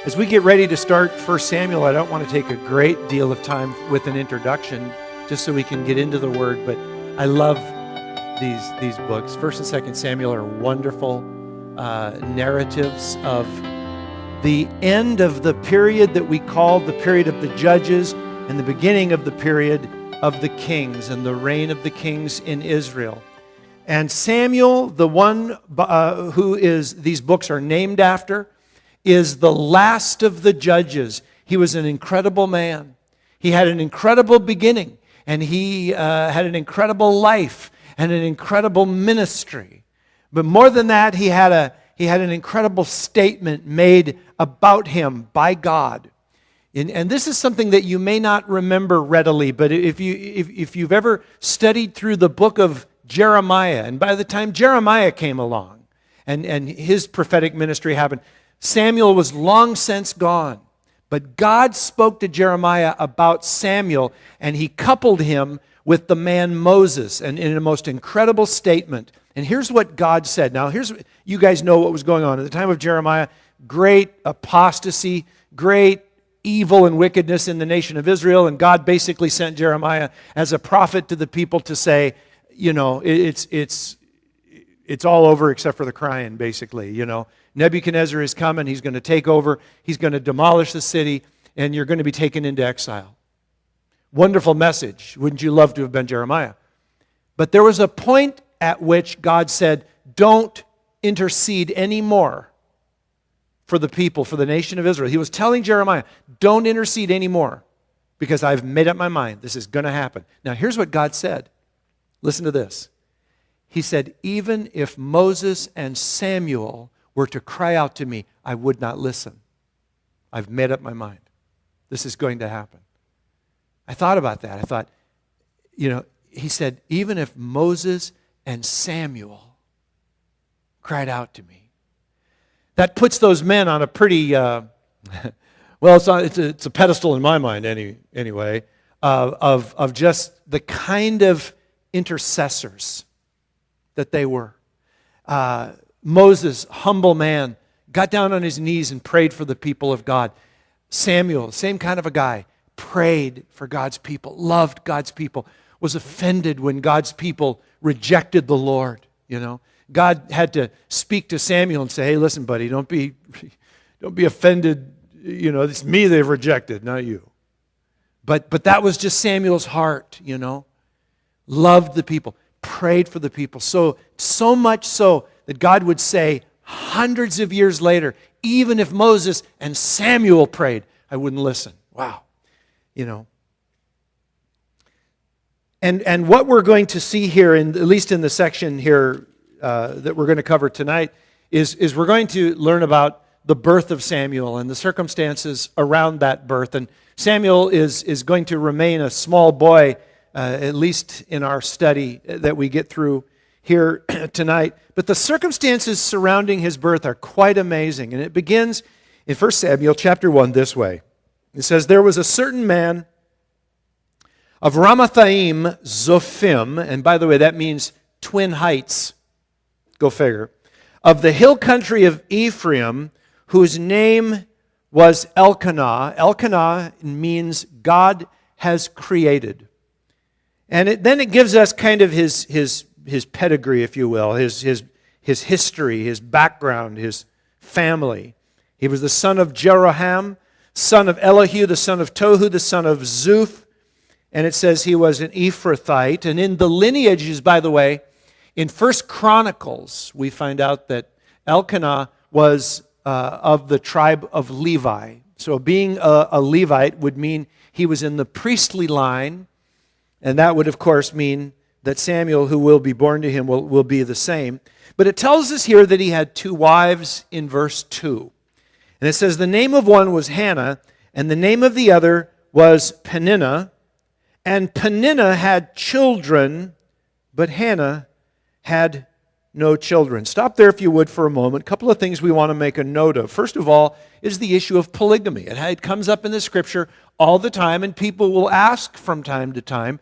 As we get ready to start 1 Samuel, I don't want to take a great deal of time with an introduction, just so we can get into the Word, but I love these books. 1 and 2 Samuel are wonderful narratives of the end of the period that we call the period of the judges and the beginning of the period of the kings and the reign of the kings in Israel. And Samuel, the one who these books are named after, is the last of the judges. He was an incredible man. He had an incredible beginning, and he had an incredible life and an incredible ministry. But more than that, he had an incredible statement made about him by God. And this is something that you may not remember readily, but if you've ever studied through the book of Jeremiah, and by the time Jeremiah came along and his prophetic ministry happened, Samuel was long since gone. But God spoke to Jeremiah about Samuel, and he coupled him with the man Moses, and in a most incredible statement. And here's what God said. Now, you guys know what was going on. At the time of Jeremiah, great apostasy, great evil and wickedness in the nation of Israel, and God basically sent Jeremiah as a prophet to the people to say, it's all over except for the crying, basically, Nebuchadnezzar is coming, he's going to take over, he's going to demolish the city, and you're going to be taken into exile. Wonderful message. Wouldn't you love to have been Jeremiah? But there was a point at which God said, don't intercede anymore for the people, for the nation of Israel. He was telling Jeremiah, don't intercede anymore because I've made up my mind. This is going to happen. Now, here's what God said. Listen to this. He said, even if Moses and Samuel were to cry out to me, I would not listen. I've made up my mind. This is going to happen. I thought about that. I thought, he said, even if Moses and Samuel cried out to me. That puts those men on a pretty, well, it's a pedestal in my mind anyway, of just the kind of intercessors that they were. Moses, humble man, got down on his knees and prayed for the people of God. Samuel, same kind of a guy, prayed for God's people, loved God's people, was offended when God's people rejected the Lord, God had to speak to Samuel and say, hey, listen, buddy, don't be offended. It's me they've rejected, not you. But that was just Samuel's heart, Loved the people, prayed for the people. So much so that God would say hundreds of years later, even if Moses and Samuel prayed, I wouldn't listen. Wow. And what we're going to see here, at least in the section here that we're going to cover tonight, is we're going to learn about the birth of Samuel and the circumstances around that birth. And Samuel is going to remain a small boy, at least in our study that we get through here tonight. But the circumstances surrounding his birth are quite amazing. And it begins in 1 Samuel chapter 1 this way. It says, there was a certain man of Ramathaim Zophim, and by the way, that means Twin Heights, go figure, of the hill country of Ephraim, whose name was Elkanah. Elkanah means God has created. And then it gives us kind of his pedigree, if you will, his history, his background, his family. He was the son of Jeroham, son of Elihu, the son of Tohu, the son of Zuph. And it says he was an Ephrathite. And in the lineages, by the way, in 1 Chronicles, we find out that Elkanah was of the tribe of Levi. So being a Levite would mean he was in the priestly line. And that would, of course, mean that Samuel, who will be born to him, will be the same. But it tells us here that he had two wives in verse 2. And it says, the name of one was Hannah, and the name of the other was Peninnah. And Peninnah had children, but Hannah had no children. Stop there if you would for a moment. A couple of things we want to make a note of. First of all is the issue of polygamy. It comes up in the Scripture all the time, and people will ask from time to time,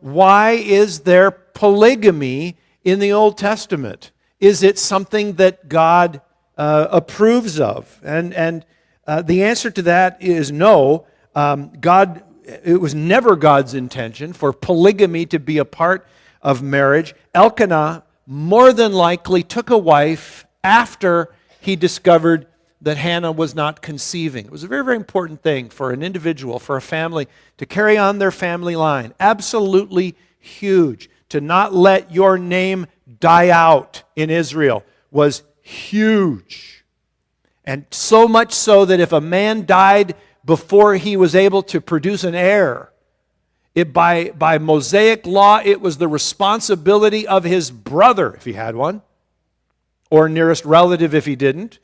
why is there polygamy in the Old Testament? Is it something that God approves of? And the answer to that is no. It was never God's intention for polygamy to be a part of marriage. Elkanah more than likely took a wife after he discovered that Hannah was not conceiving. It was a very, very important thing for an individual, for a family, to carry on their family line. Absolutely huge. To not let your name die out in Israel was huge. And so much so that if a man died before he was able to produce an heir, by Mosaic law, it was the responsibility of his brother, if he had one, or nearest relative if he didn't,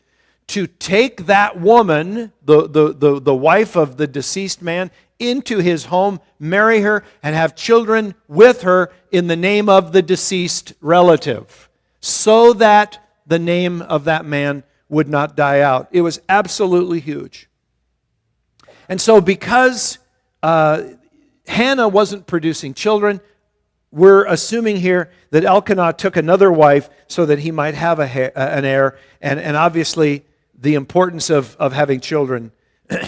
to take that woman, the wife of the deceased man, into his home, marry her, and have children with her in the name of the deceased relative, so that the name of that man would not die out. It was absolutely huge. And so because Hannah wasn't producing children, we're assuming here that Elkanah took another wife so that he might have an heir. And obviously, the importance of having children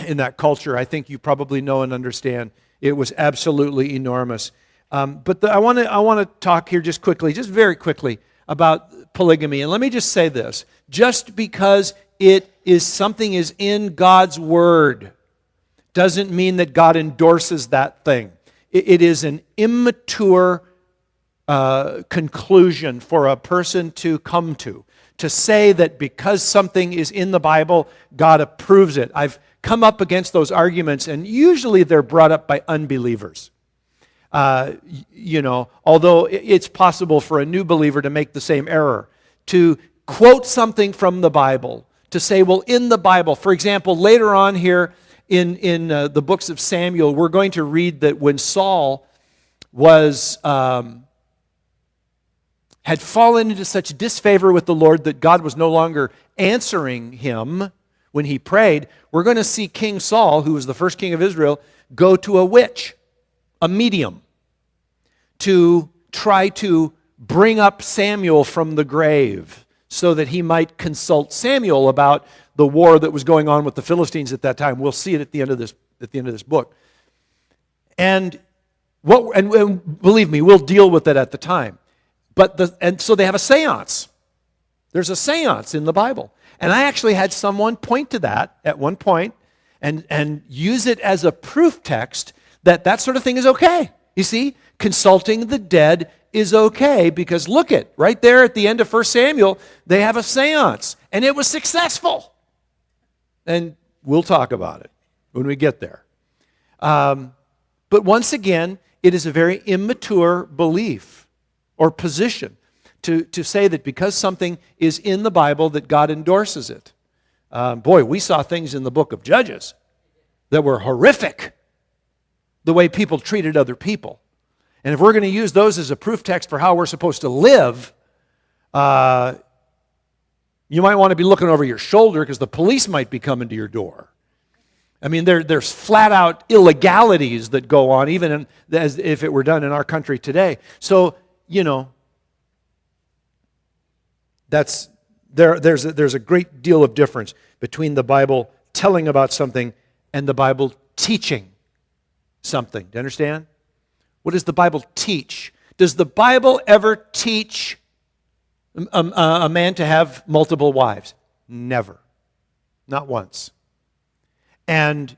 in that culture, I think you probably know and understand. It was absolutely enormous. But I want to talk here just very quickly, about polygamy. And let me just say this. Just because something is in God's Word doesn't mean that God endorses that thing. It is an immature conclusion for a person to come to say that because something is in the Bible, God approves it. I've come up against those arguments, and usually they're brought up by unbelievers. Although it's possible for a new believer to make the same error, to quote something from the Bible, to say, well, in the Bible, for example, later on here, in the books of Samuel, we're going to read that when Saul had fallen into such disfavor with the Lord that God was no longer answering him when he prayed, we're going to see King Saul, who was the first king of Israel, go to a witch, a medium, to try to bring up Samuel from the grave so that he might consult Samuel about the war that was going on with the Philistines at that time. We'll see it at the end of this book. And believe me, we'll deal with it at the time. And so they have a seance. There's a seance in the Bible. And I actually had someone point to that at one point and use it as a proof text that sort of thing is okay. You see, consulting the dead is okay because look at, right there at the end of 1 Samuel, they have a seance. And it was successful. And we'll talk about it when we get there. But once again, it is a very immature belief or position to say that because something is in the Bible that God endorses it. We saw things in the book of Judges that were horrific, the way people treated other people. And if we're going to use those as a proof text for how we're supposed to live, you might want to be looking over your shoulder because the police might be coming to your door. I mean, there's flat-out illegalities that go on, even as if it were done in our country today. So, there's a great deal of difference between the Bible telling about something and the Bible teaching something. Do you understand? What does the Bible teach? Does the Bible ever teach a man to have multiple wives? Never. Not once. And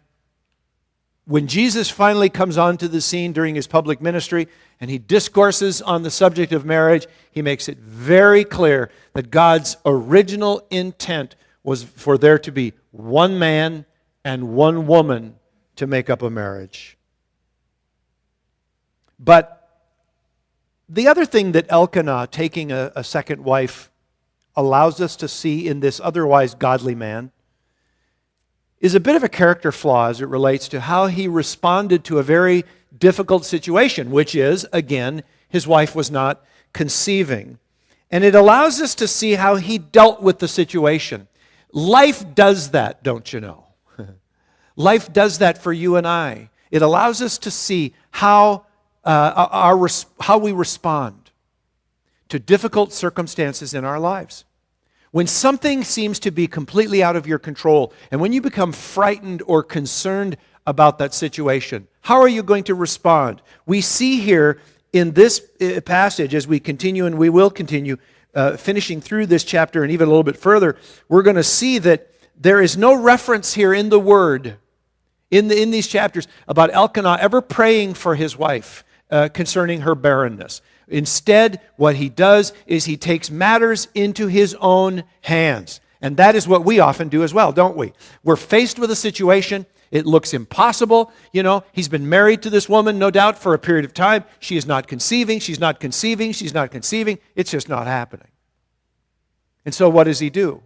when Jesus finally comes onto the scene during his public ministry and he discourses on the subject of marriage, he makes it very clear that God's original intent was for there to be one man and one woman to make up a marriage. But the other thing that Elkanah, taking a second wife, allows us to see in this otherwise godly man is a bit of a character flaw as it relates to how he responded to a very difficult situation, which is, again, his wife was not conceiving. And it allows us to see how he dealt with the situation. Life does that, don't you know? Life does that for you and I. It allows us to see how we respond to difficult circumstances in our lives. When something seems to be completely out of your control, and when you become frightened or concerned about that situation, how are you going to respond? We see here in this passage, as we continue, and we will continue finishing through this chapter and even a little bit further, we're going to see that there is no reference here in the Word, in these chapters, about Elkanah ever praying for his wife concerning her barrenness. Instead, what he does is he takes matters into his own hands. And that is what we often do as well, don't we? We're faced with a situation. It looks impossible. You know, he's been married to this woman, no doubt, for a period of time. She is not conceiving. She's not conceiving. She's not conceiving. It's just not happening. And so what does he do?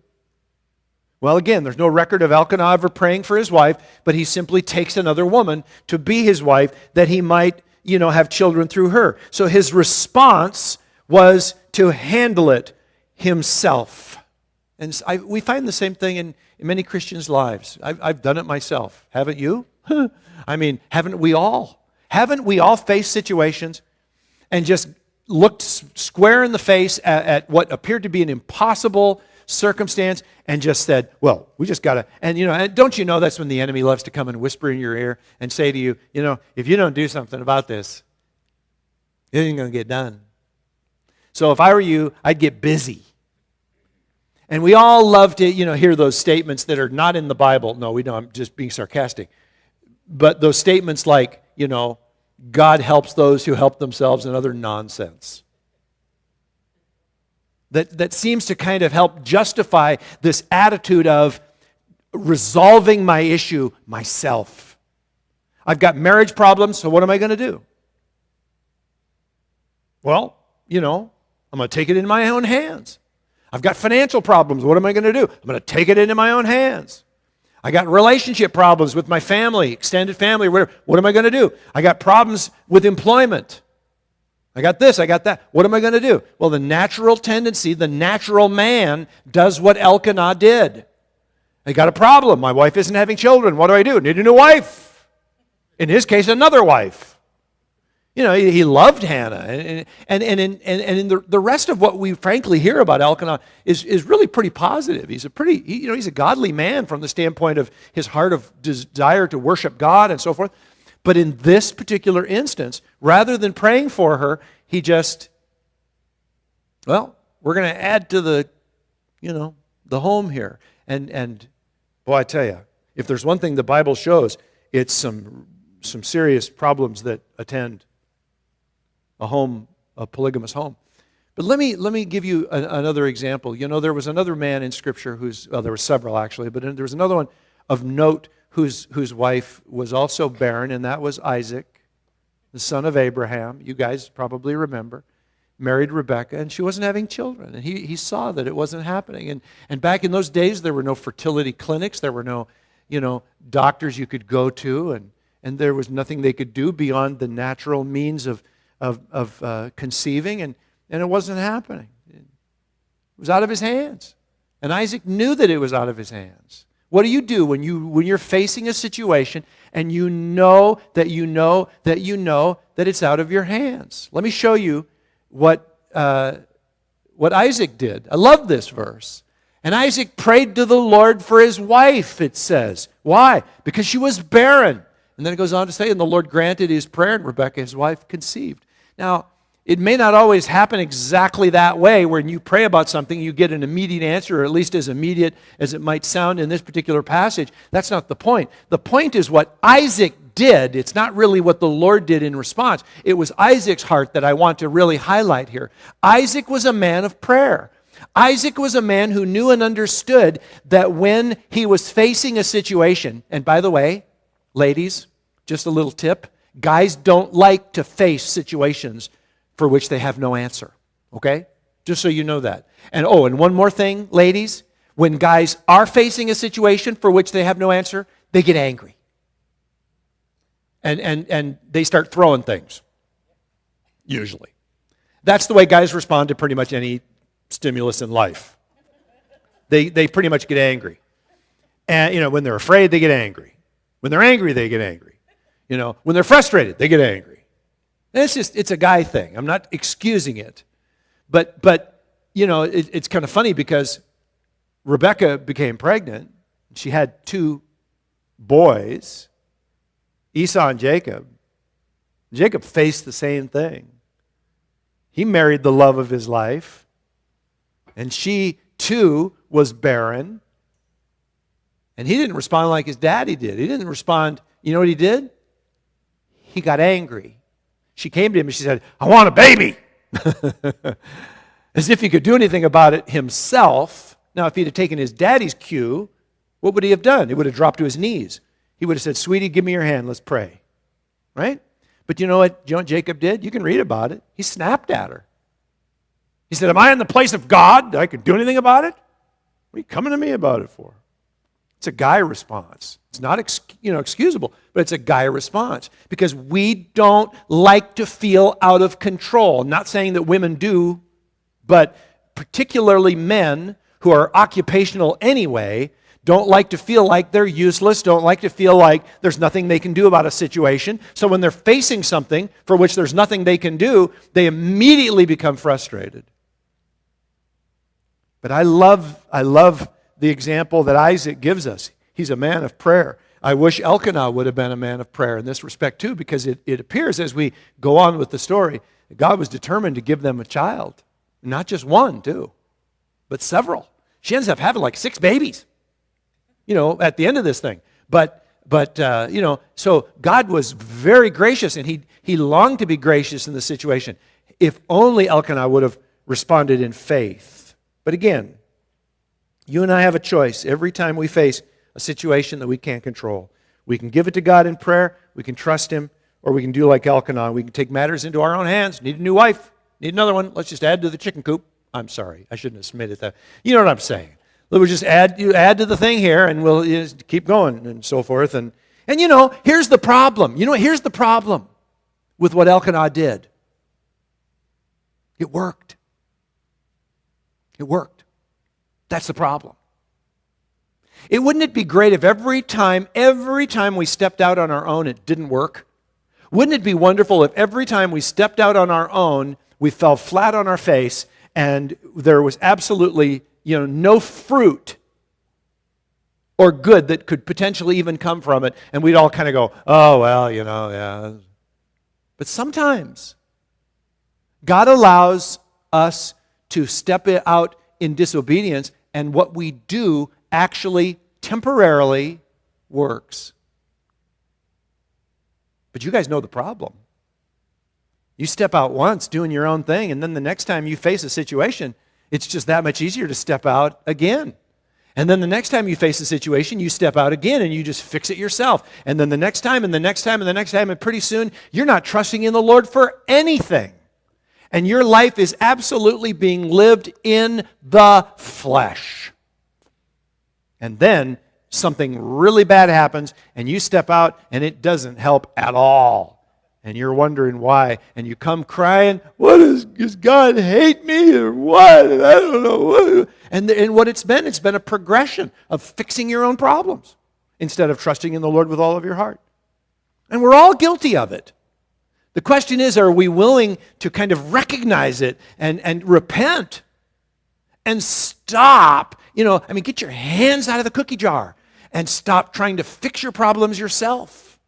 Well, again, there's no record of Elkanah ever praying for his wife, but he simply takes another woman to be his wife that he might have children through her. So his response was to handle it himself. And we find the same thing in many Christians' lives. I've done it myself. Haven't you? I mean, haven't we all? Haven't we all faced situations and just looked square in the face at what appeared to be an impossible circumstance and just said, well, we just got to, and don't you know that's when the enemy loves to come and whisper in your ear and say to you, if you don't do something about this, it ain't going to get done. So if I were you, I'd get busy. And we all love to, hear those statements that are not in the Bible. No, we don't. I'm just being sarcastic. But those statements like, God helps those who help themselves and other nonsense. That seems to kind of help justify this attitude of resolving my issue myself. I've got marriage problems, so what am I going to do? Well, I'm going to take it in my own hands. I've got financial problems, what am I going to do? I'm going to take it into my own hands. I got relationship problems with my family, extended family, whatever. What am I going to do? I got problems with employment. I got this, I got that. What am I going to do? Well, the natural tendency, the natural man does what Elkanah did. I got a problem. My wife isn't having children. What do I do? Need a new wife. In his case, another wife. He loved Hannah. And in the rest of what we frankly hear about Elkanah is really pretty positive. He's a godly man from the standpoint of his heart of desire to worship God and so forth. But in this particular instance, rather than praying for her, he just, we're going to add to the home here. And boy, I tell you, if there's one thing the Bible shows, it's some serious problems that attend a polygamous home. But let me give you another example. There was another man in Scripture there were several actually, but there was another one of note whose wife was also barren, and that was Isaac, the son of Abraham. You guys probably remember. Married Rebekah, and she wasn't having children. And he saw that it wasn't happening. And back in those days, there were no fertility clinics. There were no, doctors you could go to, and there was nothing they could do beyond the natural means of conceiving, and it wasn't happening. It was out of his hands. And Isaac knew that it was out of his hands. What do you do when you're facing a situation and you know that it's out of your hands? Let me show you what Isaac did. I love this verse. And Isaac prayed to the Lord for his wife, it says. Why? Because she was barren. And then it goes on to say, and the Lord granted his prayer, and Rebekah, his wife, conceived. Now, it may not always happen exactly that way. When you pray about something, you get an immediate answer, or at least as immediate as it might sound in this particular passage. That's not the point. The point is what Isaac did. It's not really what the Lord did in response. It was Isaac's heart that I want to really highlight here. Isaac was a man of prayer. Isaac was a man who knew and understood that when he was facing a situation, and by the way, ladies, just a little tip, guys don't like to face situations for which they have no answer, okay? Just so you know that. And one more thing, ladies, when guys are facing a situation for which they have no answer, they get angry. And they start throwing things, usually. That's the way guys respond to pretty much any stimulus in life. They pretty much get angry. And, when they're afraid, they get angry. When they're angry, they get angry. When they're frustrated, they get angry. And it's a guy thing. I'm not excusing it. But it's kind of funny because Rebecca became pregnant. She had 2 boys, Esau and Jacob. Jacob faced the same thing. He married the love of his life, and she too was barren. And he didn't respond like his daddy did. He didn't respond. You know what he did? He got angry. She came to him and she said, "I want a baby." As if he could do anything about it himself. Now, if he'd have taken his daddy's cue, what would he have done? He would have dropped to his knees. He would have said, "Sweetie, give me your hand. Let's pray." Right? But you know what Jacob did? You can read about it. He snapped at her. He said, "Am I in the place of God? I can do anything about it? What are you coming to me about it for?" It's a guy response. It's not excusable, but it's a guy response. Because we don't like to feel out of control. I'm not saying that women do, but particularly men who are occupational anyway don't like to feel like they're useless, don't like to feel like there's nothing they can do about a situation. So when they're facing something for which there's nothing they can do, they immediately become frustrated. But I love the example that Isaac gives us. He's a man of prayer. I wish Elkanah would have been a man of prayer in this respect too, because it appears as we go on with the story that God was determined to give them a child. Not just one, too, but several. She ends up having like 6 babies, at the end of this thing. But so God was very gracious, and he longed to be gracious in the situation. If only Elkanah would have responded in faith. But again, you and I have a choice every time we face a situation that we can't control. We can give it to God in prayer, we can trust Him, or we can do like Elkanah. We can take matters into our own hands. Need a new wife, need another one. Let's just add to the chicken coop. I'm sorry, I shouldn't have submitted that. You know what I'm saying. We'll just add to the thing here, and we'll just keep going and so forth. And here's the problem. Here's the problem with what Elkanah did. It worked. It worked. That's the problem. Wouldn't it be great if every time we stepped out on our own, it didn't work? Wouldn't it be wonderful if every time we stepped out on our own, we fell flat on our face and there was absolutely, no fruit or good that could potentially even come from it, and we'd all kind of go, "Oh, well, yeah." But sometimes God allows us to step out in disobedience, and what we do actually temporarily works. But you guys know the problem. You step out once doing your own thing, and then the next time you face a situation, it's just that much easier to step out again. And then the next time you face a situation, you step out again and you just fix it yourself. And then the next time and the next time and the next time, and pretty soon you're not trusting in the Lord for anything. And your life is absolutely being lived in the flesh. And then something really bad happens, and you step out, and it doesn't help at all. And you're wondering why. And you come crying, does God hate me or what? I don't know what. And what it's been a progression of fixing your own problems instead of trusting in the Lord with all of your heart. And we're all guilty of it. The question is, are we willing to kind of recognize it and repent and stop? Get your hands out of the cookie jar and stop trying to fix your problems yourself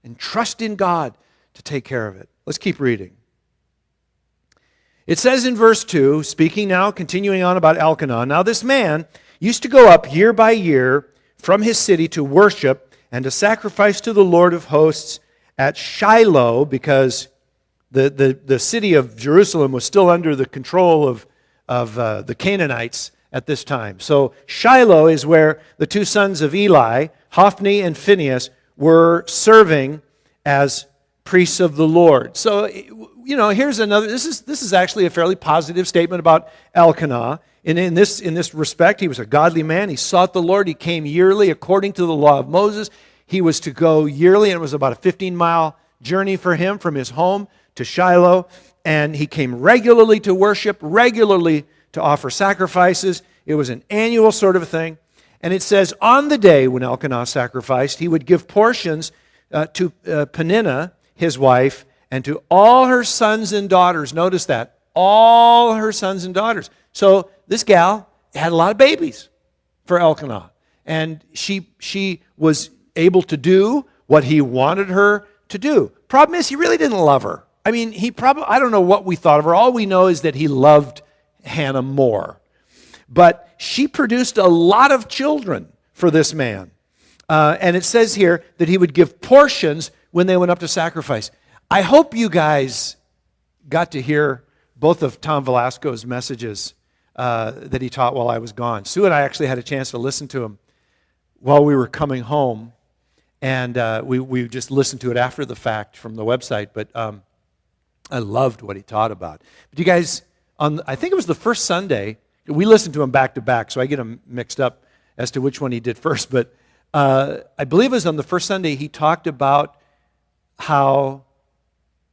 and trust in God to take care of it. Let's keep reading. It says in verse 2, speaking now, continuing on about Elkanah, "Now this man used to go up year by year from his city to worship and to sacrifice to the Lord of hosts at Shiloh," because the city of Jerusalem was still under the control of the Canaanites at this time. So Shiloh is where the 2 sons of Eli, Hophni and Phinehas, were serving as priests of the Lord. So, here's another, this is actually a fairly positive statement about Elkanah. And in this respect, he was a godly man. He sought the Lord. He came yearly according to the law of Moses. He was to go yearly, and it was about a 15-mile journey for him from his home to Shiloh. And he came regularly to worship, regularly to offer sacrifices. It was an annual sort of a thing. And it says, on the day when Elkanah sacrificed, he would give portions to Peninnah, his wife, and to all her sons and daughters. Notice that. All her sons and daughters. So this gal had a lot of babies for Elkanah. And she was able to do what he wanted her to do. Problem is, he really didn't love her. I mean, I don't know what we thought of her. All we know is that he loved Hannah more. But she produced a lot of children for this man. And it says here that he would give portions when they went up to sacrifice. I hope you guys got to hear both of Tom Velasco's messages that he taught while I was gone. Sue and I actually had a chance to listen to him while we were coming home. And we just listened to it after the fact from the website. But I loved what he taught about. But you guys, I think it was the first Sunday, we listened to him back to back, so I get them mixed up as to which one he did first. But I believe it was on the first Sunday he talked about how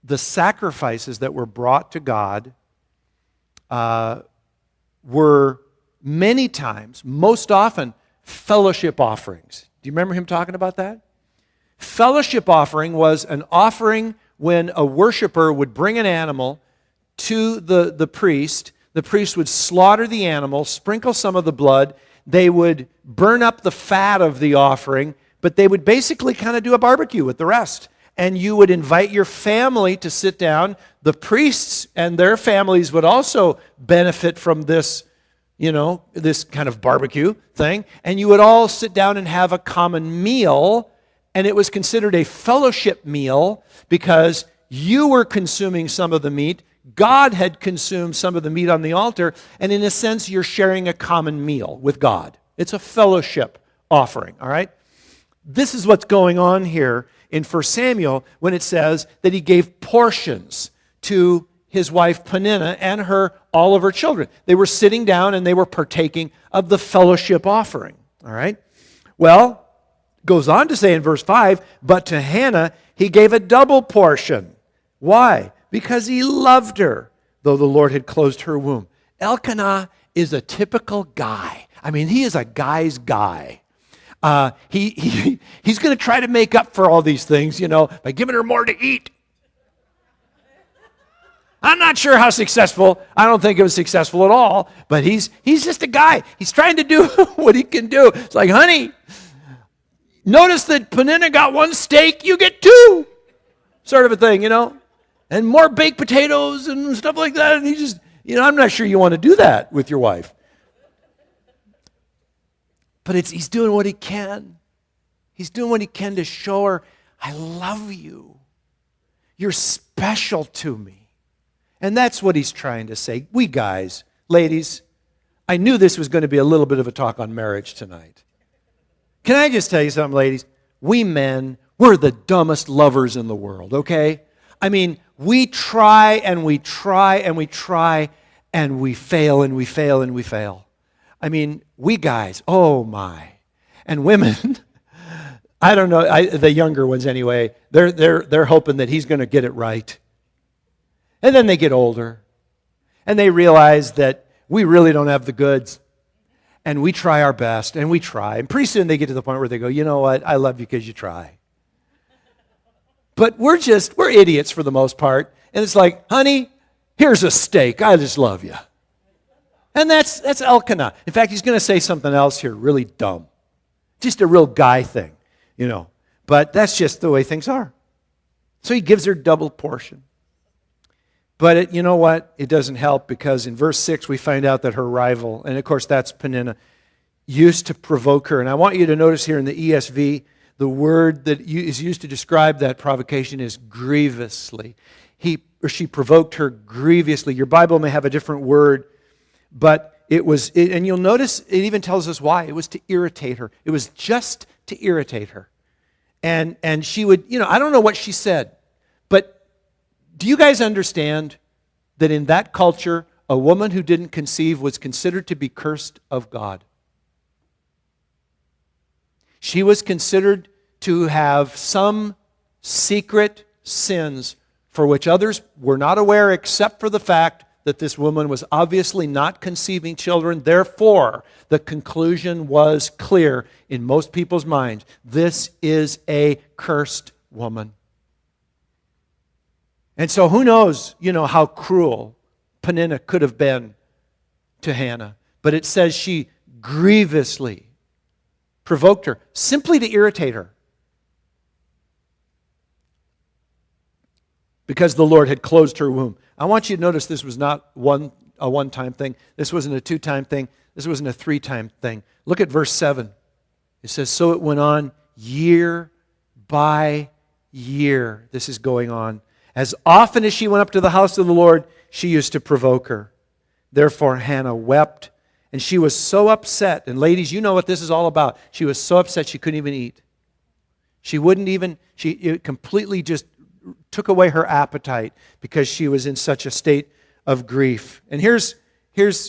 the sacrifices that were brought to God were many times, most often, fellowship offerings. Do you remember him talking about that? Fellowship offering was an offering when a worshiper would bring an animal to the priest. The priest would slaughter the animal, sprinkle some of the blood. They would burn up the fat of the offering, but they would basically kind of do a barbecue with the rest. And you would invite your family to sit down. The priests and their families would also benefit from this, this kind of barbecue thing. And you would all sit down and have a common meal. And it was considered a fellowship meal because you were consuming some of the meat. God had consumed some of the meat on the altar. And in a sense, you're sharing a common meal with God. It's a fellowship offering, all right? This is what's going on here in 1 Samuel when it says that he gave portions to his wife Peninnah and all of her children. They were sitting down and they were partaking of the fellowship offering. All right? Well, goes on to say in verse 5, but to Hannah he gave a double portion. Why? Because he loved her, though the Lord had closed her womb. Elkanah is a typical guy. I mean, he is a guy's guy. He's going to try to make up for all these things, by giving her more to eat. I'm not sure how successful. I don't think it was successful at all, but he's just a guy. He's trying to do what he can do. It's like, honey, notice that Peninnah got one steak, you get two, sort of a thing, and more baked potatoes and stuff like that. And he just, I'm not sure you want to do that with your wife. But he's doing what he can. He's doing what he can to show her, I love you. You're special to me. And that's what he's trying to say. We guys, ladies, I knew this was going to be a little bit of a talk on marriage tonight. Can I just tell you something, ladies? We men, we're the dumbest lovers in the world, okay? I mean, we try and we try and we try and we fail and we fail and we fail. I mean, we guys, oh my. And women, I don't know, the younger ones anyway, they're hoping that he's going to get it right. And then they get older. And they realize that we really don't have the goods. And we try our best, and we try. And pretty soon they get to the point where they go, you know what, I love you because you try. But we're idiots for the most part. And it's like, honey, here's a steak. I just love you. And that's Elkanah. In fact, he's going to say something else here, really dumb. Just a real guy thing, But that's just the way things are. So he gives her double portion. But you know what? It doesn't help because in verse 6 we find out that her rival, and of course that's Peninnah, used to provoke her. And I want you to notice here in the ESV, the word that is used to describe that provocation is grievously. She provoked her grievously. Your Bible may have a different word, but and you'll notice it even tells us why. It was to irritate her. It was just to irritate her. And she would, I don't know what she said, but do you guys understand that in that culture, a woman who didn't conceive was considered to be cursed of God? She was considered to have some secret sins for which others were not aware except for the fact that this woman was obviously not conceiving children. Therefore, the conclusion was clear in most people's minds. This is a cursed woman. And so who knows, how cruel Peninnah could have been to Hannah. But it says she grievously provoked her, simply to irritate her. Because the Lord had closed her womb. I want you to notice this was not a one-time thing. This wasn't a two-time thing. This wasn't a three-time thing. Look at verse 7. It says, so it went on year by year. This is going on. As often as she went up to the house of the Lord, she used to provoke her. Therefore Hannah wept, and she was so upset. And ladies, you know what this is all about. She was so upset she couldn't even eat. It completely just took away her appetite because she was in such a state of grief. And here's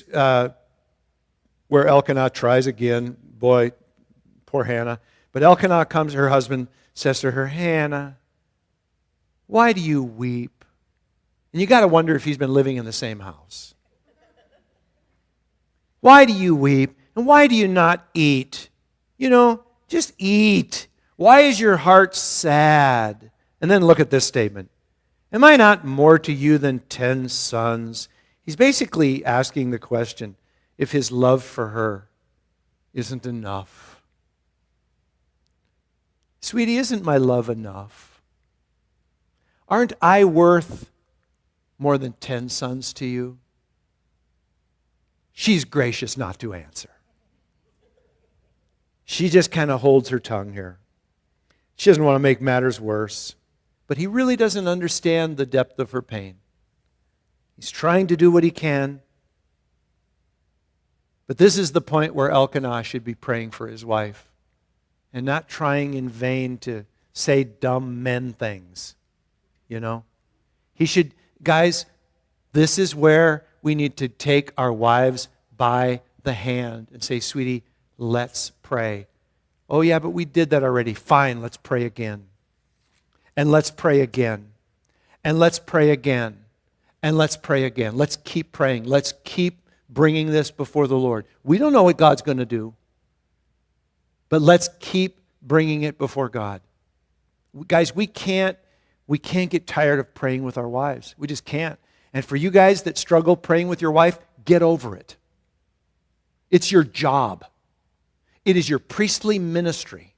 where Elkanah tries again. Boy, poor Hannah. But Elkanah comes, her husband says to her, Hannah, why do you weep? And you got to wonder if he's been living in the same house. Why do you weep? And why do you not eat? Just eat. Why is your heart sad? And then look at this statement. Am I not more to you than 10 sons? He's basically asking the question if his love for her isn't enough. Sweetie, isn't my love enough? Aren't I worth more than 10 sons to you? She's gracious not to answer. She just kind of holds her tongue here. She doesn't want to make matters worse. But he really doesn't understand the depth of her pain. He's trying to do what he can. But this is the point where Elkanah should be praying for his wife and not trying in vain to say dumb men things. He should, guys, this is where we need to take our wives by the hand and say, sweetie, let's pray. Oh yeah, but we did that already. Fine, let's pray again. And let's pray again. And let's pray again. And let's pray again. Let's keep praying. Let's keep bringing this before the Lord. We don't know what God's going to do. But let's keep bringing it before God. Guys, we can't get tired of praying with our wives. We just can't. And for you guys that struggle praying with your wife, get over it. It's your job. It is your priestly ministry.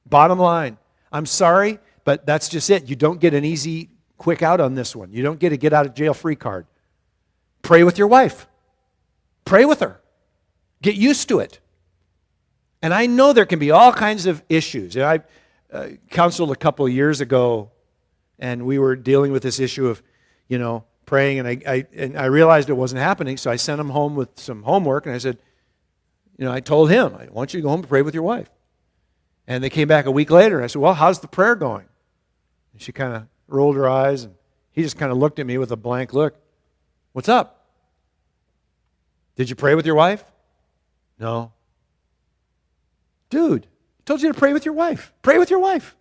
Bottom line, I'm sorry, but that's just it. You don't get an easy, quick out on this one. You don't get a get out of jail free card. Pray with your wife. Pray with her. Get used to it. And I know there can be all kinds of issues. I counseled a couple of years ago, and we were dealing with this issue of, praying, and I realized it wasn't happening, so I sent him home with some homework, and I said, I told him, I want you to go home and pray with your wife. And they came back a week later, and I said, well, how's the prayer going? And she kind of rolled her eyes, and he just kind of looked at me with a blank look. What's up? Did you pray with your wife? No. Dude, I told you to pray with your wife. Pray with your wife.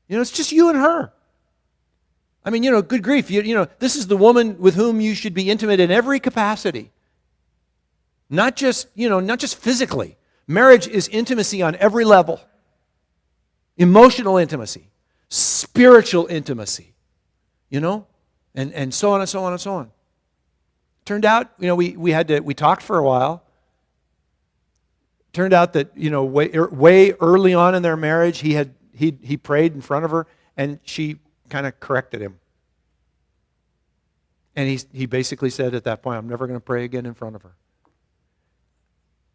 It's just you and her. I mean, good grief. This is the woman with whom you should be intimate in every capacity. Not just physically. Marriage is intimacy on every level. Emotional intimacy, spiritual intimacy, and so on and so on and so on. Turned out, we talked for a while. Turned out that, way early on in their marriage, he prayed in front of her, and she kind of corrected him. And he basically said at that point, I'm never going to pray again in front of her.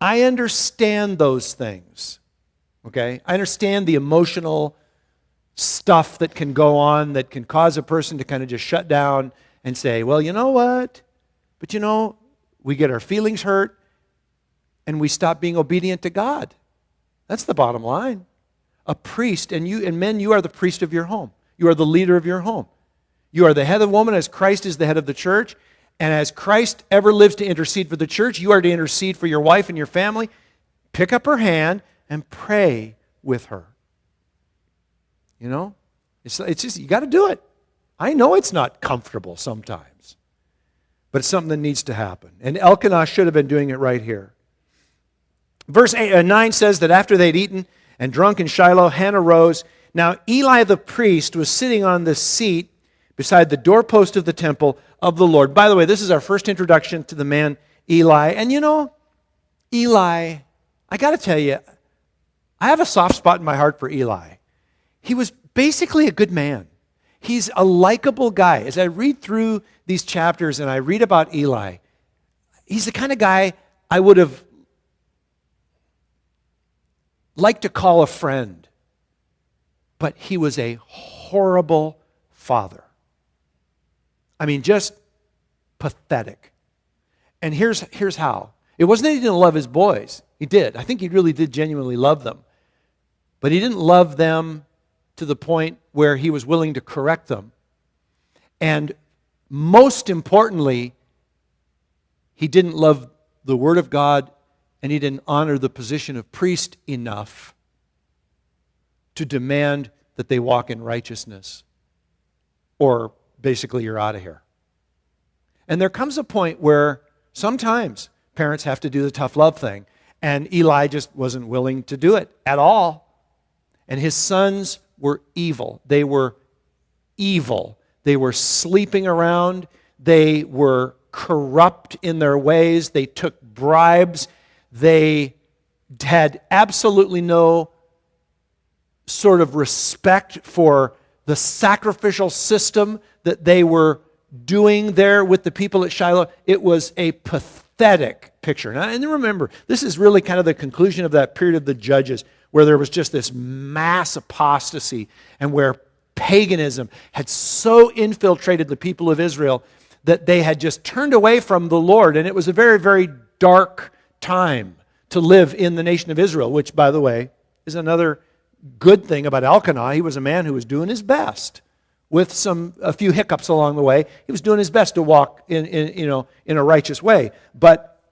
I understand those things, okay? I understand the emotional stuff that can go on that can cause a person to kind of just shut down and say, well, you know what? But we get our feelings hurt and we stop being obedient to God. That's the bottom line. A priest, and men, you are the priest of your home. You are the leader of your home. You are the head of the woman as Christ is the head of the church. And as Christ ever lives to intercede for the church, you are to intercede for your wife and your family. Pick up her hand and pray with her. It's just, you got to do it. I know it's not comfortable sometimes. but it's something that needs to happen. And Elkanah should have been doing it right here. Verse 9 says that after they'd eaten and drunk in Shiloh, Hannah rose. Now Eli the priest was sitting on the seat beside the doorpost of the temple of the Lord. By the way, this is our first introduction to the man Eli. And you know, Eli, I got to tell you, I have a soft spot in my heart for Eli. He was basically a good man. He's a likable guy. As I read through these chapters and I read about Eli, he's the kind of guy I would have liked to call a friend. But he was a horrible father. I mean, just pathetic. And here's how. It wasn't that he didn't love his boys. He did. I think he really did genuinely love them. But he didn't love them to the point where he was willing to correct them. And most importantly, he didn't love the Word of God, and he didn't honor the position of priest enough to demand that they walk in righteousness. Or basically, you're out of here. And there comes a point where sometimes parents have to do the tough love thing. And Eli just wasn't willing to do it at all. And his sons were evil. They were evil. They were sleeping around. They were corrupt in their ways. They took bribes. They had absolutely no sort of respect for the sacrificial system that they were doing there with the people at Shiloh. It was a pathetic picture. And remember, this is really kind of the conclusion of that period of the Judges, where there was just this mass apostasy and where paganism had so infiltrated the people of Israel that they had just turned away from the Lord. And it was a very, very dark time to live in the nation of Israel, which, by the way, is another good thing about Elkanah. He was a man who was doing his best with a few hiccups along the way. He was doing his best to walk in a righteous way. But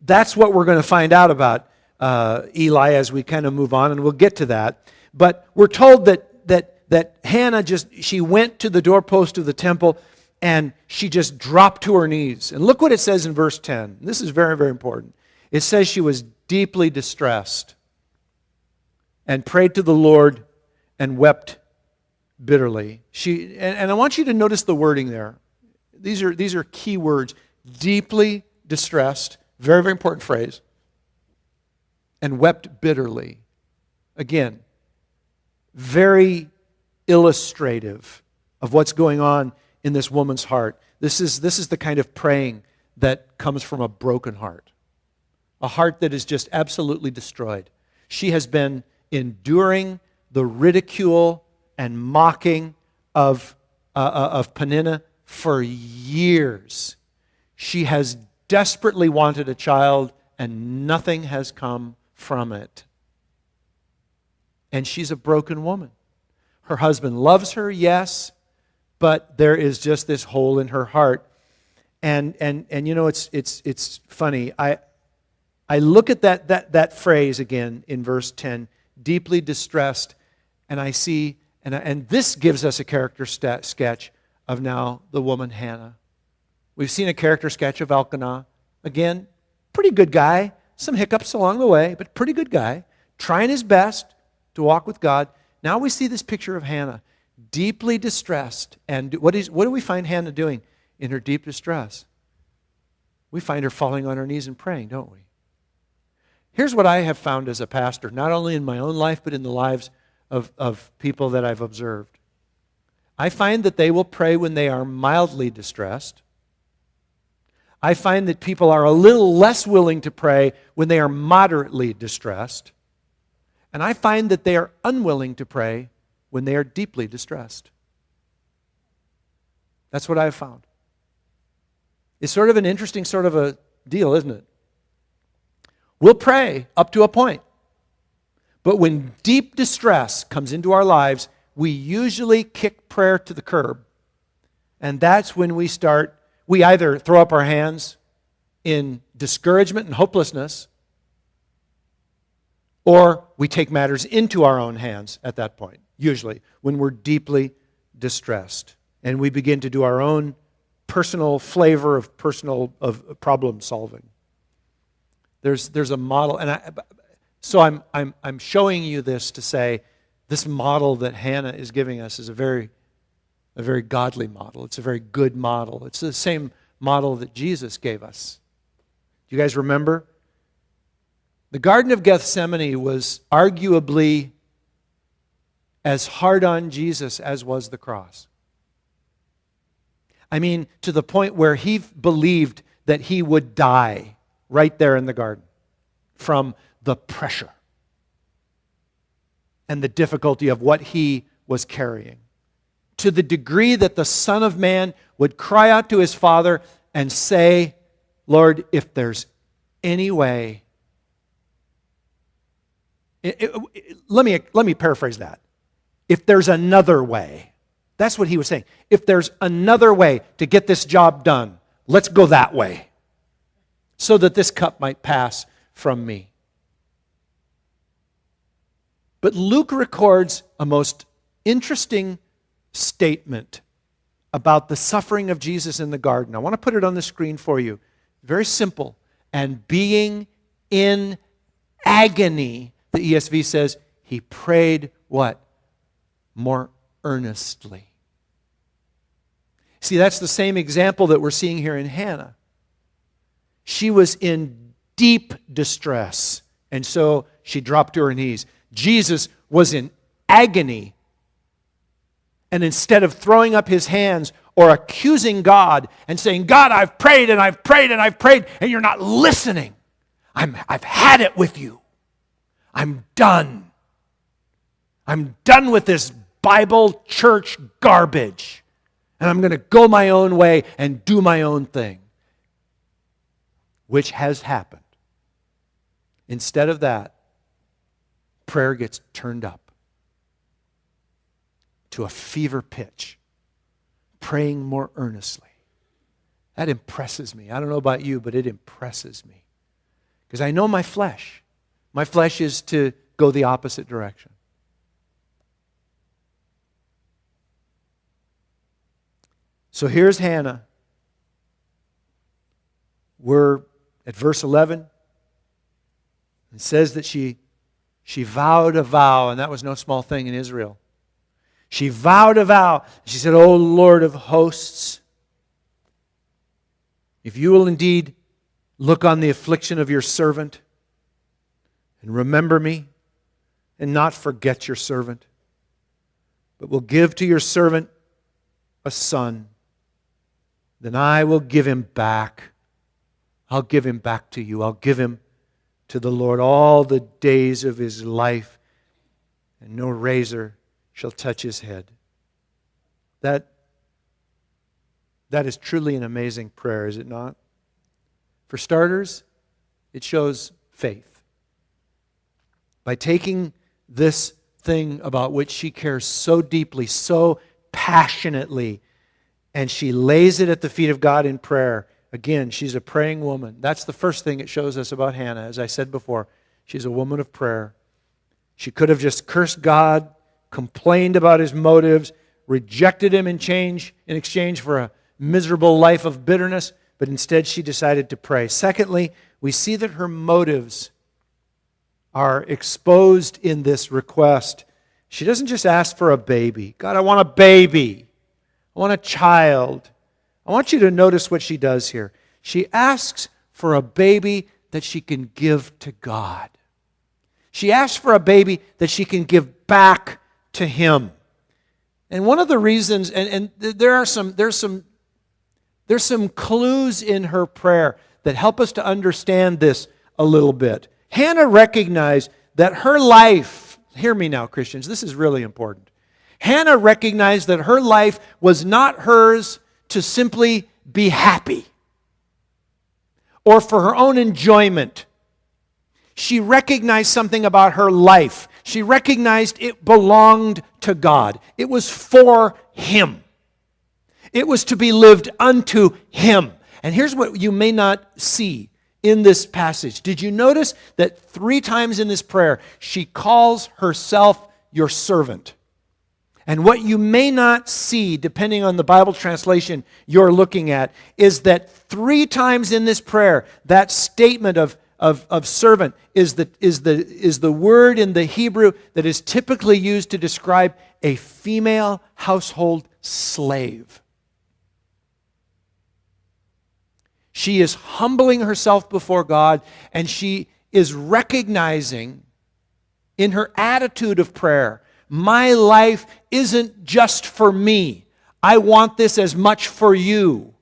that's what we're going to find out about Eli as we kind of move on, and we'll get to that. But we're told that Hannah she went to the doorpost of the temple and she just dropped to her knees. And look what it says in verse 10. This is very, very important. It says she was deeply distressed and prayed to the Lord and wept bitterly. And I want you to notice the wording there. These are key words. Deeply distressed, very, very important phrase, and wept bitterly. Again, very illustrative of what's going on in this woman's heart. This is the kind of praying that comes from a broken heart. A heart that is just absolutely destroyed. She has been enduring the ridicule and mocking of Peninnah for years. She has desperately wanted a child, and nothing has come from it. And she's a broken woman. Her husband loves her, yes, but there is just this hole in her heart. And you know, it's funny. I look at that phrase again in verse 10, deeply distressed, and I see, and this gives us a character sketch of now the woman Hannah. We've seen a character sketch of Elkanah. Again, pretty good guy. Some hiccups along the way, but pretty good guy. Trying his best to walk with God. Now we see this picture of Hannah, deeply distressed. And what do we find Hannah doing in her deep distress? We find her falling on her knees and praying, don't we? Here's what I have found as a pastor, not only in my own life, but in the lives of people that I've observed. I find that they will pray when they are mildly distressed. I find that people are a little less willing to pray when they are moderately distressed. And I find that they are unwilling to pray when they are deeply distressed. That's what I've found. It's sort of an interesting sort of a deal, isn't it? We'll pray up to a point. But when deep distress comes into our lives, we usually kick prayer to the curb. And that's when we either throw up our hands in discouragement and hopelessness, or we take matters into our own hands at that point, usually, when we're deeply distressed. And we begin to do our own personal flavor of problem solving. There's a model, and so I'm showing you this to say this model that Hannah is giving us is a very godly model. It's a very good model. It's the same model that Jesus gave us. Do you guys remember? The Garden of Gethsemane was arguably as hard on Jesus as was the cross. I mean, to the point where he believed that he would die right there in the garden from the pressure and the difficulty of what he was carrying. To the degree that the Son of Man would cry out to his Father and say, Lord, if there's any way, let me paraphrase that. If there's another way, that's what he was saying. If there's another way to get this job done, let's go that way, so that this cup might pass from me. But Luke records a most interesting statement about the suffering of Jesus in the garden. I want to put it on the screen for you. Very simple. And being in agony, the ESV says, he prayed what? More earnestly. See, that's the same example that we're seeing here in Hannah. She was in deep distress, and so she dropped to her knees. Jesus was in agony, and instead of throwing up his hands or accusing God and saying, God, I've prayed and I've prayed and I've prayed, and you're not listening. I've had it with you. I'm done. I'm done with this Bible church garbage. And I'm going to go my own way and do my own thing. Which has happened. Instead of that, prayer gets turned up to a fever pitch, praying more earnestly. That impresses me. I don't know about you, but it impresses me. Because I know my flesh. My flesh is to go the opposite direction. So here's Hannah. We're at verse 11. It says that she vowed a vow, and that was no small thing in Israel. She vowed a vow. She said, O Lord of hosts, if you will indeed look on the affliction of your servant and remember me and not forget your servant, but will give to your servant a son, then I will give him back. I'll give him back to you. I'll give him to the Lord all the days of his life, and no razor shall touch his head. That is truly an amazing prayer, is it not? For starters, it shows faith. By taking this thing about which she cares so deeply, so passionately, and she lays it at the feet of God in prayer. Again, she's a praying woman. That's the first thing it shows us about Hannah. As I said before, she's a woman of prayer. She could have just cursed God, complained about his motives, rejected him in exchange for a miserable life of bitterness, but instead she decided to pray. Secondly, we see that her motives are exposed in this request. She doesn't just ask for a baby. God, I want a baby. I want a child. I want you to notice what she does here. She asks for a baby that she can give to God. She asks for a baby that she can give back to Him. And one of the reasons, and there's some clues in her prayer that help us to understand this a little bit. Hannah recognized that her life, hear me now, Christians, this is really important. Hannah recognized that her life was not hers to simply be happy or for her own enjoyment. She recognized something about her life. She recognized it belonged to God. It was for Him. It was to be lived unto Him. And here's what you may not see in this passage. Did you notice that 3 times in this prayer she calls herself your servant? And what you may not see, depending on the Bible translation you're looking at, is that 3 times in this prayer, that statement of servant is the word in the Hebrew that is typically used to describe a female household slave. She is humbling herself before God, and she is recognizing in her attitude of prayer, my life isn't just for me. I want this as much for you.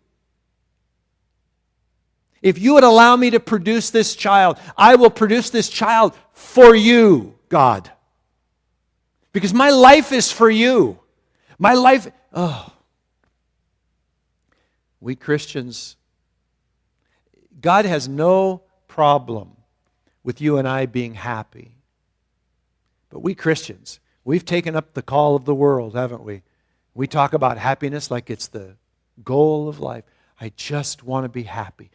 If you would allow me to produce this child, I will produce this child for you, God. Because my life is for you. My life, we Christians, God has no problem with you and I being happy. But we Christians, we've taken up the call of the world, haven't we? We talk about happiness like it's the goal of life. I just want to be happy.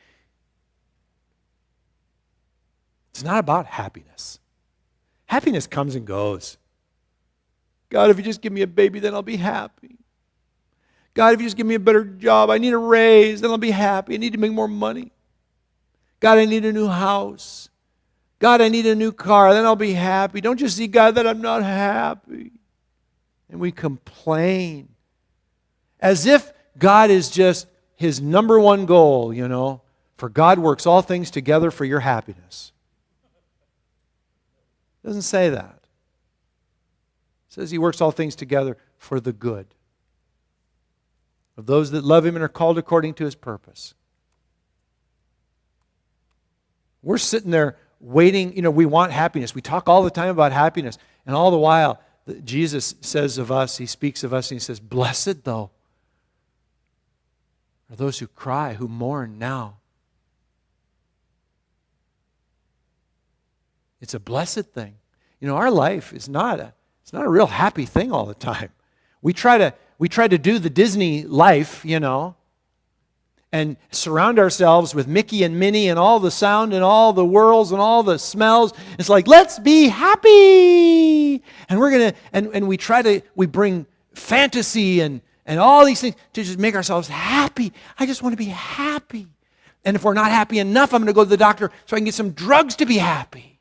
It's not about happiness. Happiness comes and goes. God, if you just give me a baby, then I'll be happy. God, if you just give me a better job, I need a raise, then I'll be happy. I need to make more money. God, I need a new house. God, I need a new car, then I'll be happy. Don't you see, God, that I'm not happy? And we complain. As if God is just his number one goal, for God works all things together for your happiness. It doesn't say that. It says he works all things together for the good of those that love him and are called according to his purpose. We're sitting there waiting, we want happiness. We talk all the time about happiness. And all the while, Jesus says of us, he speaks of us, and he says, blessed though are those who cry, who mourn now. It's a blessed thing. Our life is not a real happy thing all the time. We try to do the Disney life, and surround ourselves with Mickey and Minnie and all the sound and all the whirls and all the smells. It's like, let's be happy. And we bring fantasy and all these things to just make ourselves happy. I just want to be happy. And if we're not happy enough, I'm going to go to the doctor so I can get some drugs to be happy.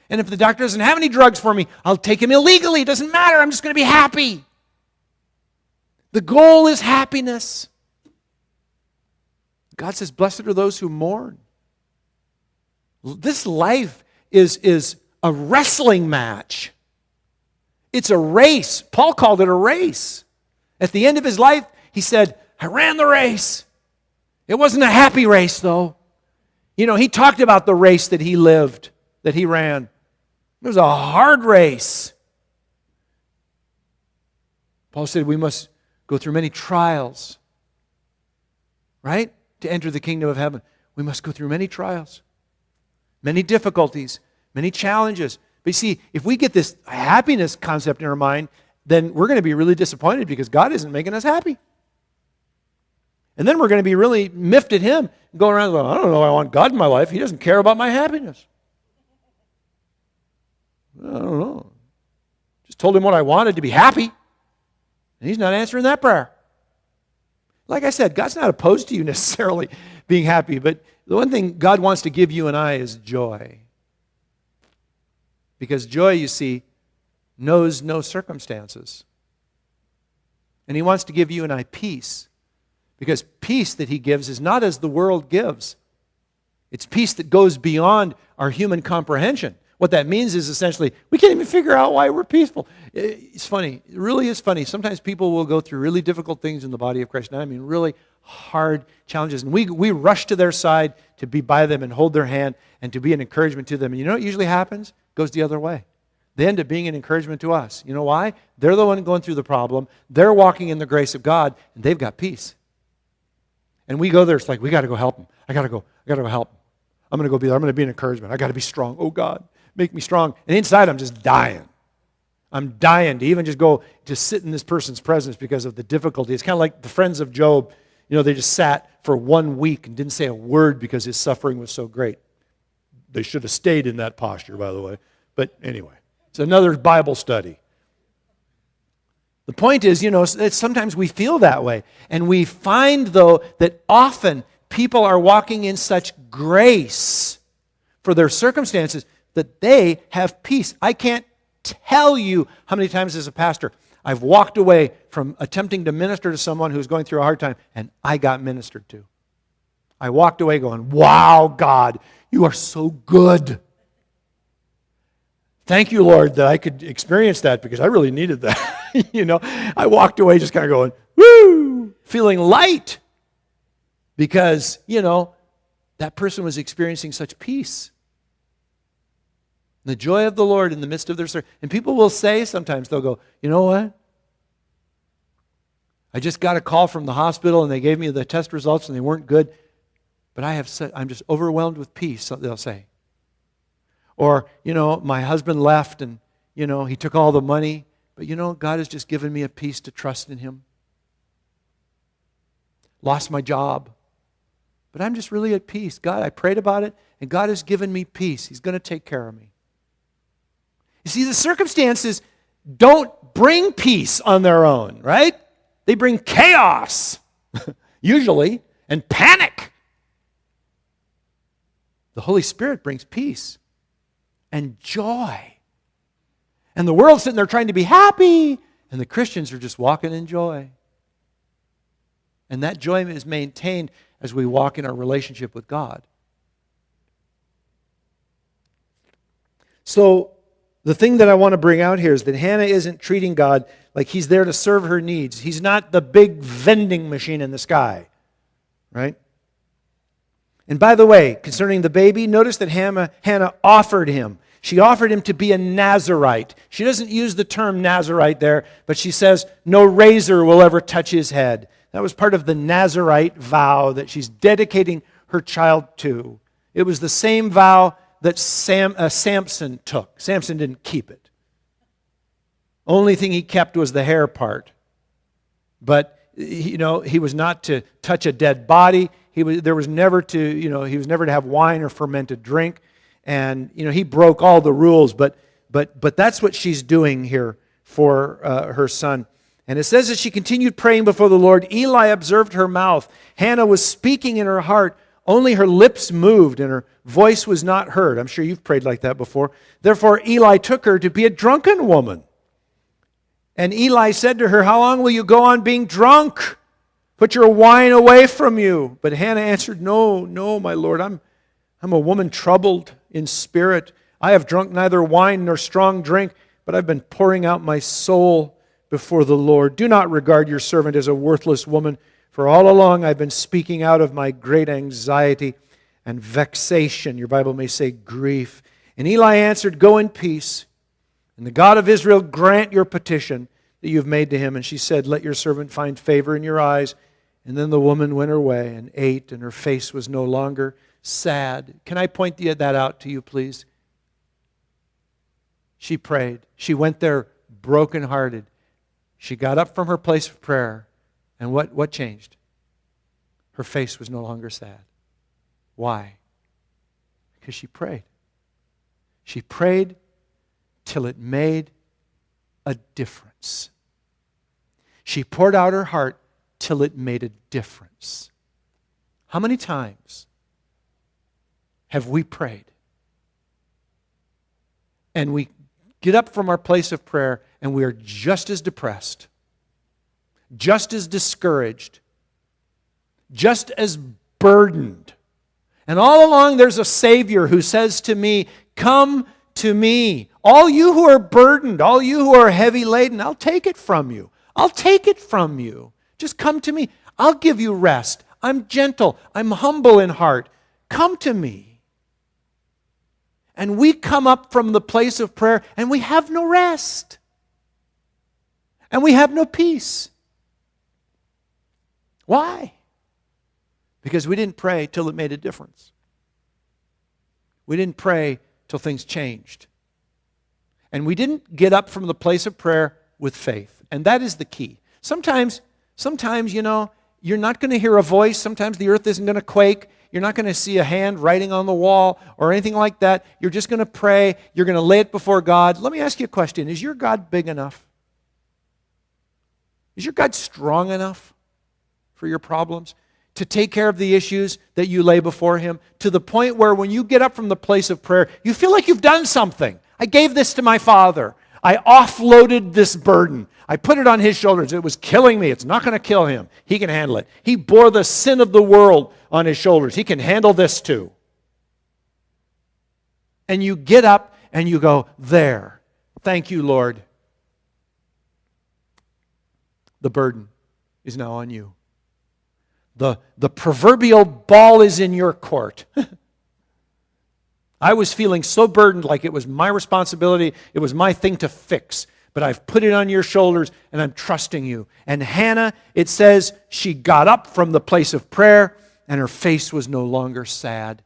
And if the doctor doesn't have any drugs for me, I'll take him illegally. It doesn't matter. I'm just going to be happy. The goal is happiness. God says, blessed are those who mourn. This life is a wrestling match. It's a race. Paul called it a race. At the end of his life, he said, I ran the race. It wasn't a happy race, though. He talked about the race that he lived, that he ran. It was a hard race. Paul said we must go through many trials, right? To enter the kingdom of heaven. We must go through many trials, many difficulties, many challenges. But you see, if we get this happiness concept in our mind, then we're going to be really disappointed because God isn't making us happy. And then we're going to be really miffed at him and go around going, I don't know, I want God in my life. He doesn't care about my happiness. I don't know. Just told him what I wanted to be happy. And he's not answering that prayer. Like I said, God's not opposed to you necessarily being happy, but the one thing God wants to give you and I is joy. Because joy, you see, knows no circumstances. And he wants to give you and I peace. Because peace that he gives is not as the world gives. It's peace that goes beyond our human comprehension. What that means is essentially, we can't even figure out why we're peaceful. It's funny. It really is funny. Sometimes people will go through really difficult things in the body of Christ. And I mean really hard challenges. And we rush to their side to be by them and hold their hand and to be an encouragement to them. And you know what usually happens? It goes the other way. They end up being an encouragement to us. You know why? They're the one going through the problem. They're walking in the grace of God, and they've got peace. And we go there, it's like, we got to go help them. I got to go help them. I'm going to go be there. I'm going to be an encouragement. I got to be strong. Oh, God. Make me strong. And inside, I'm just dying. I'm dying to even just go to sit in this person's presence because of the difficulty. It's kind of like the friends of Job. They just sat for 1 week and didn't say a word because his suffering was so great. They should have stayed in that posture, by the way. But anyway, it's another Bible study. The point is, that sometimes we feel that way. And we find, though, that often people are walking in such grace for their circumstances that they have peace. I can't tell you how many times as a pastor I've walked away from attempting to minister to someone who's going through a hard time, and I got ministered to. I walked away going, wow, God, you are so good. Thank you, Lord, that I could experience that because I really needed that. I walked away just kind of going, woo, feeling light because, that person was experiencing such peace. The joy of the Lord in the midst of their service. And people will say sometimes, they'll go, you know what? I just got a call from the hospital and they gave me the test results and they weren't good. But I'm just overwhelmed with peace, they'll say. Or, my husband left and, he took all the money. But, God has just given me a peace to trust in Him. Lost my job. But I'm just really at peace. God, I prayed about it and God has given me peace. He's going to take care of me. You see, the circumstances don't bring peace on their own, right? They bring chaos, usually, and panic. The Holy Spirit brings peace and joy. And the world's sitting there trying to be happy, and the Christians are just walking in joy. And that joy is maintained as we walk in our relationship with God. So, the thing that I want to bring out here is that Hannah isn't treating God like He's there to serve her needs. He's not the big vending machine in the sky, right? And by the way, concerning the baby, notice that Hannah offered him. She offered him to be a Nazirite. She doesn't use the term Nazirite there, but she says, no razor will ever touch his head. That was part of the Nazirite vow that she's dedicating her child to. It was the same vow that Samson took. Samson didn't keep it. Only thing he kept was the hair part. But, he was not to touch a dead body. He was never to have wine or fermented drink. And, he broke all the rules. But that's what she's doing here for her son. And it says that she continued praying before the Lord. Eli observed her mouth. Hannah was speaking in her heart. Only her lips moved and her voice was not heard. I'm sure you've prayed like that before. Therefore, Eli took her to be a drunken woman. And Eli said to her, how long will you go on being drunk? Put your wine away from you. But Hannah answered, no, my Lord, I'm a woman troubled in spirit. I have drunk neither wine nor strong drink, but I've been pouring out my soul before the Lord. Do not regard your servant as a worthless woman, for all along I've been speaking out of my great anxiety and vexation. Your Bible may say grief. And Eli answered, go in peace, and the God of Israel grant your petition that you've made to him. And she said, let your servant find favor in your eyes. And then the woman went her way and ate, and her face was no longer sad. Can I point that out to you, please? She prayed. She went there brokenhearted. She got up from her place of prayer. And what changed? Her face was no longer sad. Why? Because she prayed. She prayed till it made a difference. She poured out her heart till it made a difference. How many times have we prayed? And we get up from our place of prayer and we are just as depressed, just as discouraged, just as burdened. And all along there's a Savior who says to me, come to me. All you who are burdened, all you who are heavy laden, I'll take it from you. I'll take it from you. Just come to me. I'll give you rest. I'm gentle. I'm humble in heart. Come to me. And we come up from the place of prayer and we have no rest. And we have no peace. Why? Because we didn't pray till it made a difference. We didn't pray till things changed. And we didn't get up from the place of prayer with faith. And that is the key. Sometimes, you're not going to hear a voice. Sometimes the earth isn't going to quake. You're not going to see a hand writing on the wall or anything like that. You're just going to pray. You're going to lay it before God. Let me ask you a question. Is your God big enough? Is your God strong enough for your problems to take care of the issues that you lay before Him, to the point where when you get up from the place of prayer, you feel like you've done something? I gave this to my Father. I offloaded this burden. I put it on His shoulders. It was killing me. It's not going to kill Him. He can handle it. He bore the sin of the world on His shoulders. He can handle this too. And you get up and you go, there. Thank you, Lord. The burden is now on you. The proverbial ball is in your court. I was feeling so burdened, like it was my responsibility, it was my thing to fix. But I've put it on your shoulders, and I'm trusting you. And Hannah, it says, she got up from the place of prayer, and her face was no longer sad,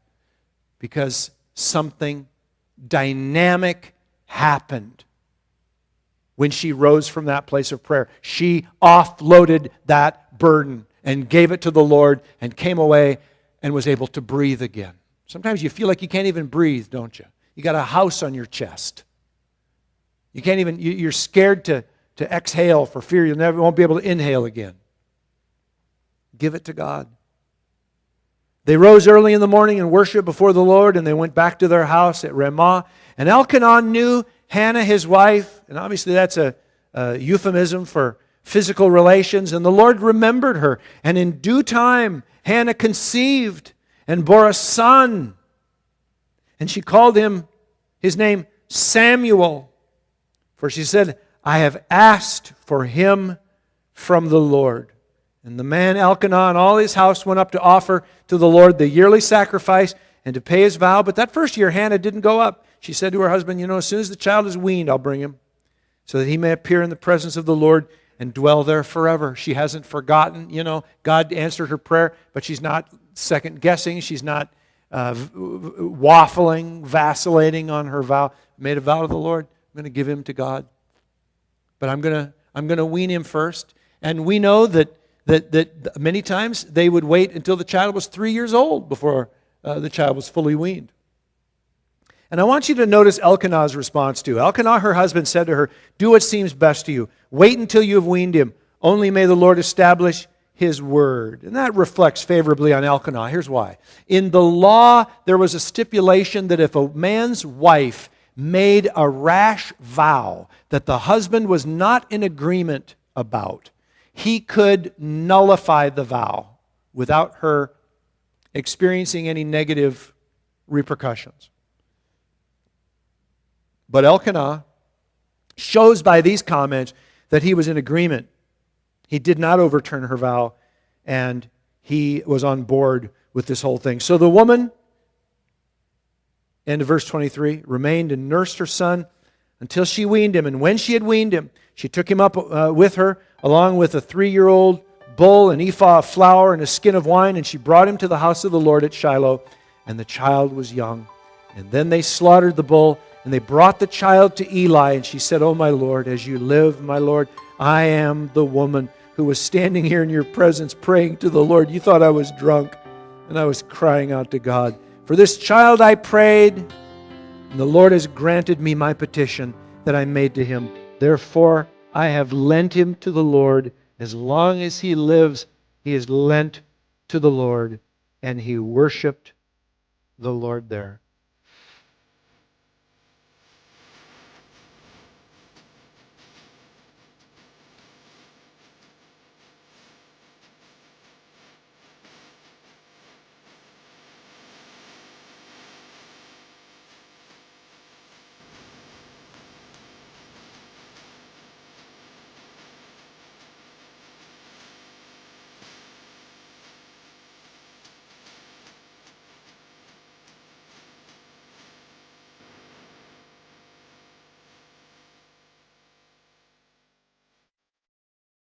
because something dynamic happened when she rose from that place of prayer. She offloaded that burden and gave it to the Lord and came away and was able to breathe again. Sometimes you feel like you can't even breathe, don't you? You got a house on your chest. You can't even, you're scared to exhale for fear you won't be able to inhale again. Give it to God. They rose early in the morning and worshiped before the Lord, and they went back to their house at Ramah. And Elkanah knew Hannah, his wife, and obviously that's a euphemism for physical relations, and the Lord remembered her. And in due time, Hannah conceived and bore a son. And she called his name Samuel. For she said, I have asked for him from the Lord. And the man Elkanah and all his house went up to offer to the Lord the yearly sacrifice and to pay his vow. But that first year Hannah didn't go up. She said to her husband, as soon as the child is weaned, I'll bring him, so that he may appear in the presence of the Lord and dwell there forever. She hasn't forgotten. God answered her prayer, but she's not second guessing. She's not waffling, vacillating on her vow. Made a vow to the Lord. I'm going to give him to God, but I'm going to wean him first. And we know that many times they would wait until the child was 3 years old before the child was fully weaned. And I want you to notice Elkanah's response too. Elkanah, her husband, said to her, do what seems best to you. Wait until you have weaned him. Only may the Lord establish His word. And that reflects favorably on Elkanah. Here's why. In the law, there was a stipulation that if a man's wife made a rash vow that the husband was not in agreement about, he could nullify the vow without her experiencing any negative repercussions. But Elkanah shows by these comments that he was in agreement. He did not overturn her vow, and he was on board with this whole thing. So the woman, end of verse 23, remained and nursed her son until she weaned him. And when she had weaned him, she took him up with her, along with a 3-year-old bull, an ephah of flour, and a skin of wine, and she brought him to the house of the Lord at Shiloh, and the child was young. And then they slaughtered the bull, and they brought the child to Eli, and she said, Oh, my Lord, as you live, my Lord, I am the woman who was standing here in your presence praying to the Lord. You thought I was drunk, and I was crying out to God. For this child I prayed, and the Lord has granted me my petition that I made to him. Therefore, I have lent him to the Lord. As long as he lives, he is lent to the Lord, and he worshiped the Lord there.